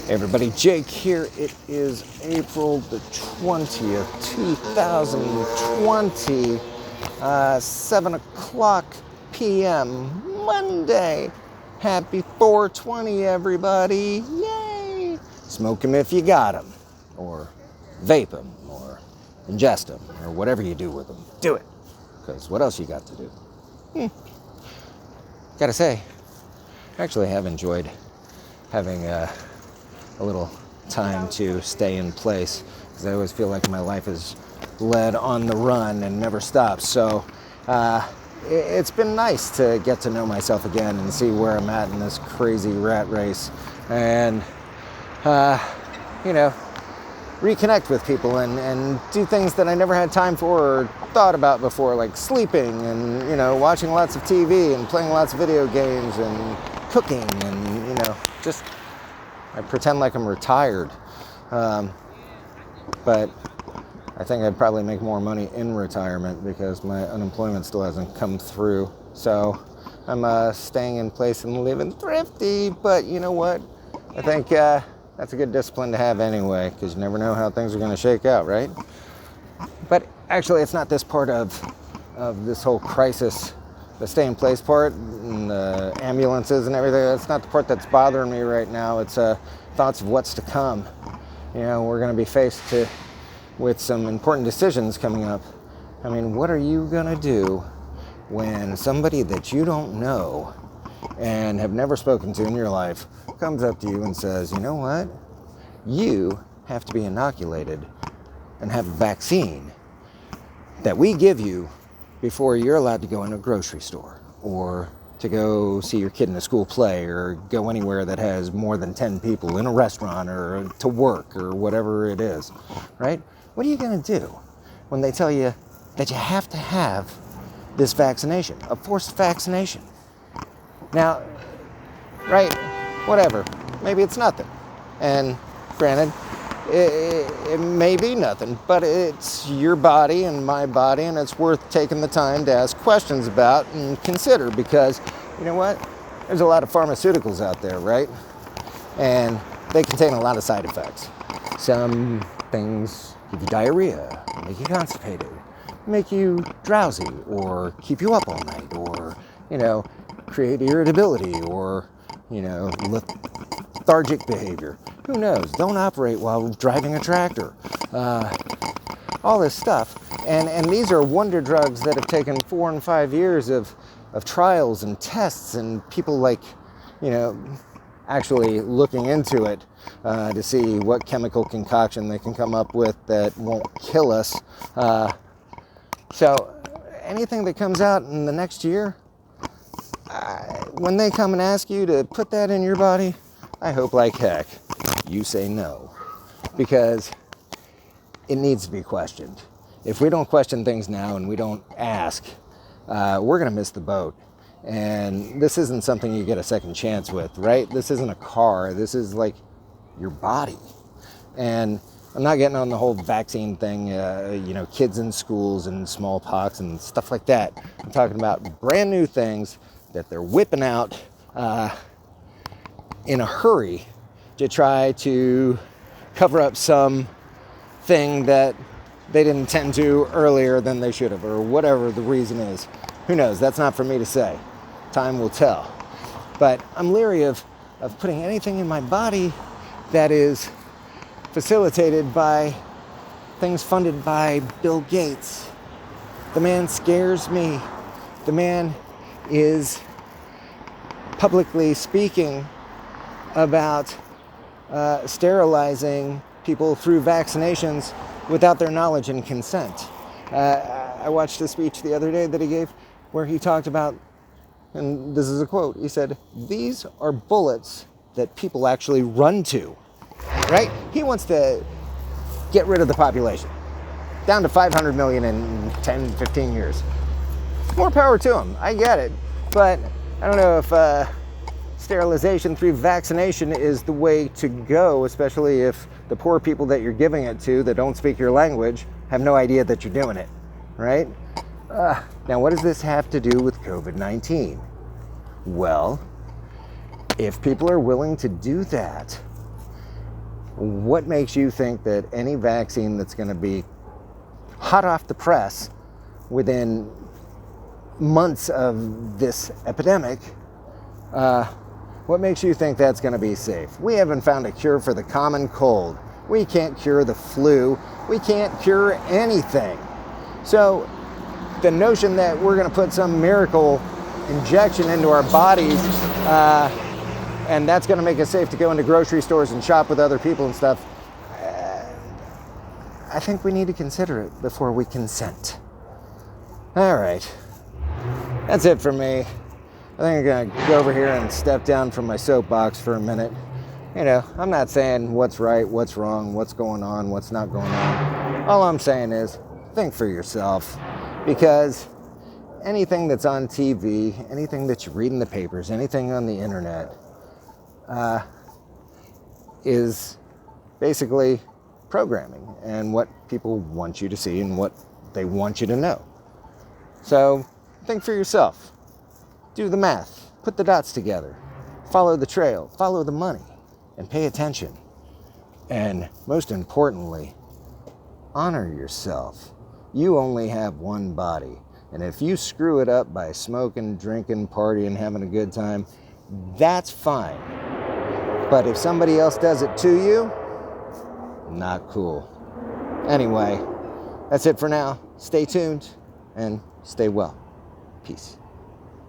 Everybody, Jake here. It is April the 20th, 2020, 7 o'clock p.m., Monday. Happy 420, everybody. Yay! Smoke them if you got them, or vape them, or ingest them, or whatever you do with them. Do it, because what else you got to do? Gotta say, I actually have enjoyed having a little time to stay in place, because I always feel like my life is led on the run and never stops. So it's been nice to get to know myself again and see where I'm at in this crazy rat race, and reconnect with people and do things that I never had time for or thought about before, like sleeping and watching lots of TV and playing lots of video games and cooking and just I pretend like I'm retired, but I think I'd probably make more money in retirement because my unemployment still hasn't come through. So I'm staying in place and living thrifty, but you know what? I think that's a good discipline to have anyway, because you never know how things are going to shake out, right? But actually, it's not this part of this whole crisis, the stay in place part and the ambulances and everything. That's not the part that's bothering me right now. It's thoughts of what's to come. We're going to be faced with some important decisions coming up. I mean, what are you going to do when somebody that you don't know and have never spoken to in your life comes up to you and says, you know what? You have to be inoculated and have a vaccine that we give you before you're allowed to go in a grocery store or to go see your kid in a school play or go anywhere that has more than 10 people, in a restaurant or to work or whatever it is, right? What are you going to do when they tell you that you have to have this vaccination, a forced vaccination? Now, right, whatever, maybe it's nothing. And granted, it may be nothing, but it's your body and my body, and it's worth taking the time to ask questions about and consider, because you know what? There's a lot of pharmaceuticals out there, right? And they contain a lot of side effects. Some things give you diarrhea, make you constipated, make you drowsy, or keep you up all night, or, create irritability, or, lethargic behavior. Who knows? Don't operate while driving a tractor. All this stuff. And these are wonder drugs that have taken 4 and 5 years of trials and tests and people actually looking into it to see what chemical concoction they can come up with that won't kill us. So anything that comes out in the next year, when they come and ask you to put that in your body, I hope like heck you say no, because it needs to be questioned. If we don't question things now and we don't ask, we're going to miss the boat. And this isn't something you get a second chance with, right? This isn't a car. This is like your body. And I'm not getting on the whole vaccine thing, kids in schools and smallpox and stuff like that. I'm talking about brand new things that they're whipping out in a hurry to try to cover up some thing that they didn't tend to earlier than they should have, or whatever the reason is. Who knows? That's not for me to say. Time will tell. But I'm leery of putting anything in my body that is facilitated by things funded by Bill Gates. The man scares me. The man is publicly speaking about sterilizing people through vaccinations without their knowledge and consent. I watched a speech the other day that he gave where he talked about, and this is a quote, he said, "These are bullets that people actually run to," right? He wants to get rid of the population, down to 500 million in 10, 15 years. More power to him, I get it, but I don't know if sterilization through vaccination is the way to go, especially if the poor people that you're giving it to that don't speak your language have no idea that you're doing it, right? Now, what does this have to do with COVID-19? Well, if people are willing to do that, What makes you think that any vaccine that's going to be hot off the press within months of this epidemic, what makes you think that's going to be safe? We haven't found a cure for the common cold. We can't cure the flu. We can't cure anything. So the notion that we're going to put some miracle injection into our bodies and that's going to make it safe to go into grocery stores and shop with other people and stuff, I think we need to consider it before we consent. All right. That's it for me. I think I'm going to go over here and step down from my soapbox for a minute. You know, I'm not saying what's right, what's wrong, what's going on, what's not going on. All I'm saying is think for yourself, because anything that's on TV, anything that you read in the papers, anything on the internet is basically programming and what people want you to see and what they want you to know. So think for yourself. Do the math. Put the dots together. Follow the trail. Follow the money. And pay attention. And most importantly, honor yourself. You only have one body. And if you screw it up by smoking, drinking, partying, having a good time, that's fine. But if somebody else does it to you, not cool. Anyway, that's it for now. Stay tuned and stay well. Peace.